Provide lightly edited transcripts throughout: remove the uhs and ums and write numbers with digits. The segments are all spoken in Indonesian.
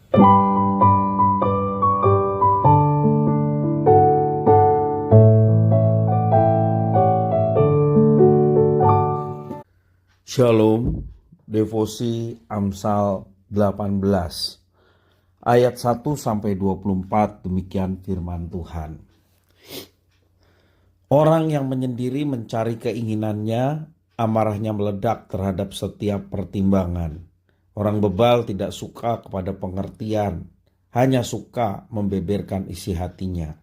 Shalom, devosi Amsal 18 ayat 1-24, demikian firman Tuhan. Orang yang menyendiri mencari keinginannya, amarahnya meledak terhadap setiap pertimbangan. Orang bebal tidak suka kepada pengertian, hanya suka membeberkan isi hatinya.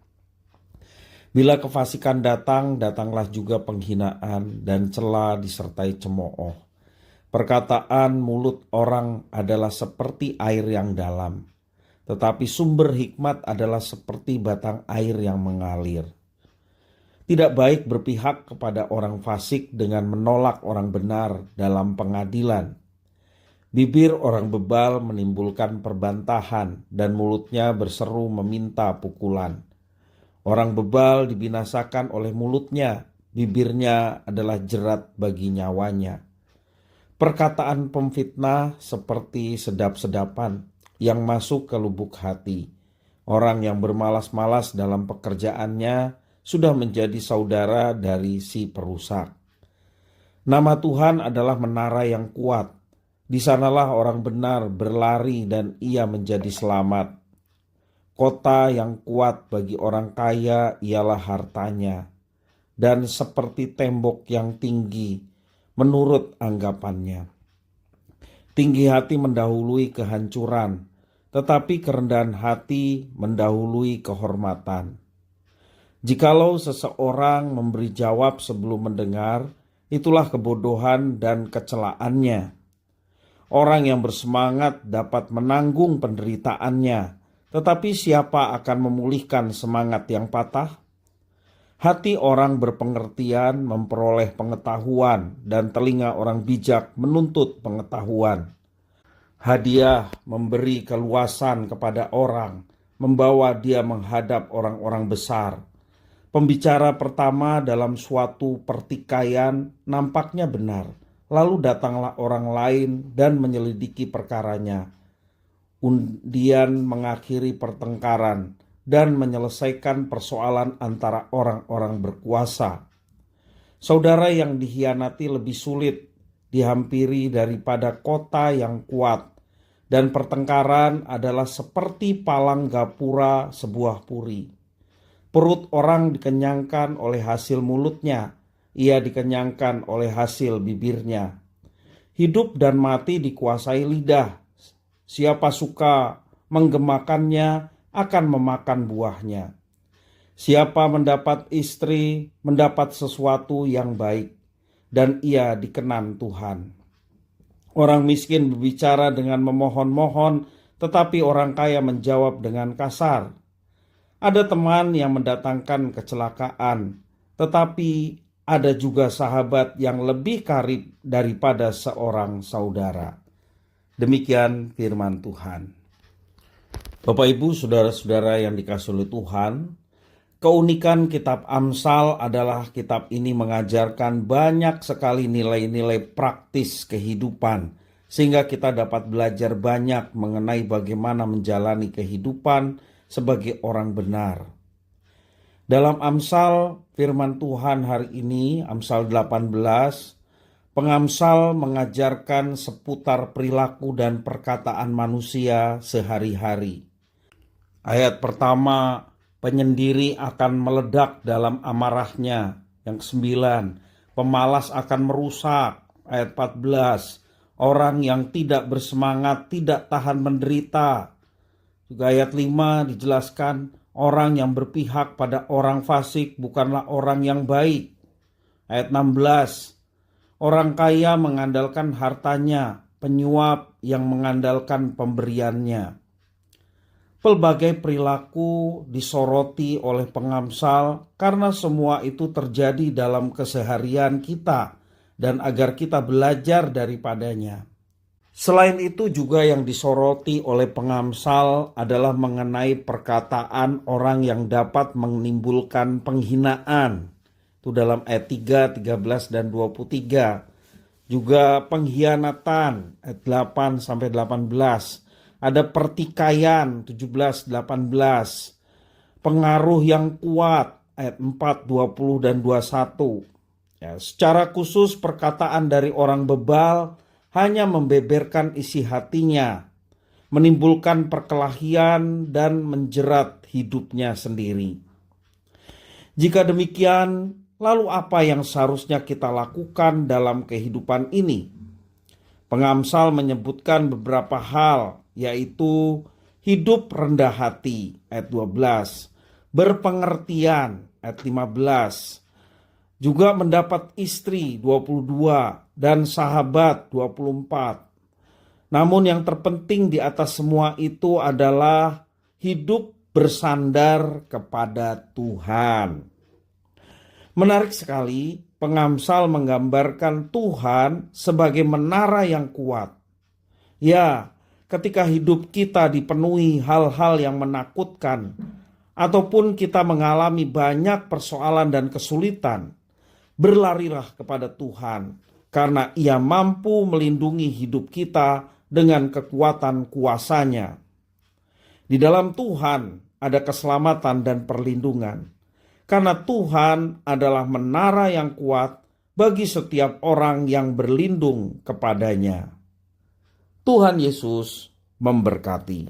Bila kefasikan datang, datanglah juga penghinaan dan cela disertai cemooh. Perkataan mulut orang adalah seperti air yang dalam, tetapi sumber hikmat adalah seperti batang air yang mengalir. Tidak baik berpihak kepada orang fasik dengan menolak orang benar dalam pengadilan. Bibir orang bebal menimbulkan perbantahan dan mulutnya berseru meminta pukulan. Orang bebal dibinasakan oleh mulutnya, bibirnya adalah jerat bagi nyawanya. Perkataan pemfitnah seperti sedap-sedapan yang masuk ke lubuk hati. Orang yang bermalas-malas dalam pekerjaannya sudah menjadi saudara dari si perusak. Nama Tuhan adalah menara yang kuat. Di sanalah orang benar berlari dan ia menjadi selamat. Kota yang kuat bagi orang kaya ialah hartanya, dan seperti tembok yang tinggi menurut anggapannya. Tinggi hati mendahului kehancuran, tetapi kerendahan hati mendahului kehormatan. Jikalau seseorang memberi jawab sebelum mendengar, itulah kebodohan dan kecelaannya. Orang yang bersemangat dapat menanggung penderitaannya, tetapi siapa akan memulihkan semangat yang patah? Hati orang berpengertian memperoleh pengetahuan, dan telinga orang bijak menuntut pengetahuan. Hadiah memberi keluasan kepada orang, membawa dia menghadap orang-orang besar. Pembicara pertama dalam suatu pertikaian nampaknya benar, lalu datanglah orang lain dan menyelidiki perkaranya. Undian mengakhiri pertengkaran dan menyelesaikan persoalan antara orang-orang berkuasa. Saudara yang dikhianati lebih sulit dihampiri daripada kota yang kuat, dan pertengkaran adalah seperti palang gapura sebuah puri. Perut orang dikenyangkan oleh hasil mulutnya, ia dikenyangkan oleh hasil bibirnya. Hidup dan mati dikuasai lidah. Siapa suka menggemakannya akan memakan buahnya. Siapa mendapat istri mendapat sesuatu yang baik, dan ia dikenan Tuhan. Orang miskin berbicara dengan memohon-mohon, tetapi orang kaya menjawab dengan kasar. Ada teman yang mendatangkan kecelakaan, tetapi ada juga sahabat yang lebih karib daripada seorang saudara. Demikian firman Tuhan. Bapak Ibu, saudara-saudara yang dikasihi oleh Tuhan, keunikan kitab Amsal adalah kitab ini mengajarkan banyak sekali nilai-nilai praktis kehidupan, sehingga kita dapat belajar banyak mengenai bagaimana menjalani kehidupan sebagai orang benar. Dalam Amsal, firman Tuhan hari ini, Amsal 18, pengamsal mengajarkan seputar perilaku dan perkataan manusia sehari-hari. Ayat pertama, penyendiri akan meledak dalam amarahnya. Yang ke-9, pemalas akan merusak. Ayat 14, orang yang tidak bersemangat tidak tahan menderita. Juga ayat 5 dijelaskan, orang yang berpihak pada orang fasik bukanlah orang yang baik. Ayat 16, orang kaya mengandalkan hartanya, penyuap yang mengandalkan pemberiannya. Pelbagai perilaku disoroti oleh pengamsal karena semua itu terjadi dalam keseharian kita dan agar kita belajar daripadanya. Selain itu juga yang disoroti oleh pengamsal adalah mengenai perkataan orang yang dapat menimbulkan penghinaan. Itu dalam ayat 3, 13, dan 23. Juga pengkhianatan ayat 8-18. Ada pertikaian 17-18. Pengaruh yang kuat ayat 4, 20 dan 21. Ya, secara khusus perkataan dari orang bebal hanya membeberkan isi hatinya, menimbulkan perkelahian dan menjerat hidupnya sendiri. Jika demikian, lalu apa yang seharusnya kita lakukan dalam kehidupan ini? Pengamsal menyebutkan beberapa hal, yaitu hidup rendah hati ayat 12, berpengertian ayat 15, juga mendapat istri 22 dan sahabat 24. Namun yang terpenting di atas semua itu adalah hidup bersandar kepada Tuhan. Menarik sekali, pengamsal menggambarkan Tuhan sebagai menara yang kuat. Ya, ketika hidup kita dipenuhi hal-hal yang menakutkan, ataupun kita mengalami banyak persoalan dan kesulitan, berlarilah kepada Tuhan, karena Ia mampu melindungi hidup kita dengan kekuatan kuasa-Nya. Di dalam Tuhan ada keselamatan dan perlindungan. Karena Tuhan adalah menara yang kuat bagi setiap orang yang berlindung kepadanya. Tuhan Yesus memberkati.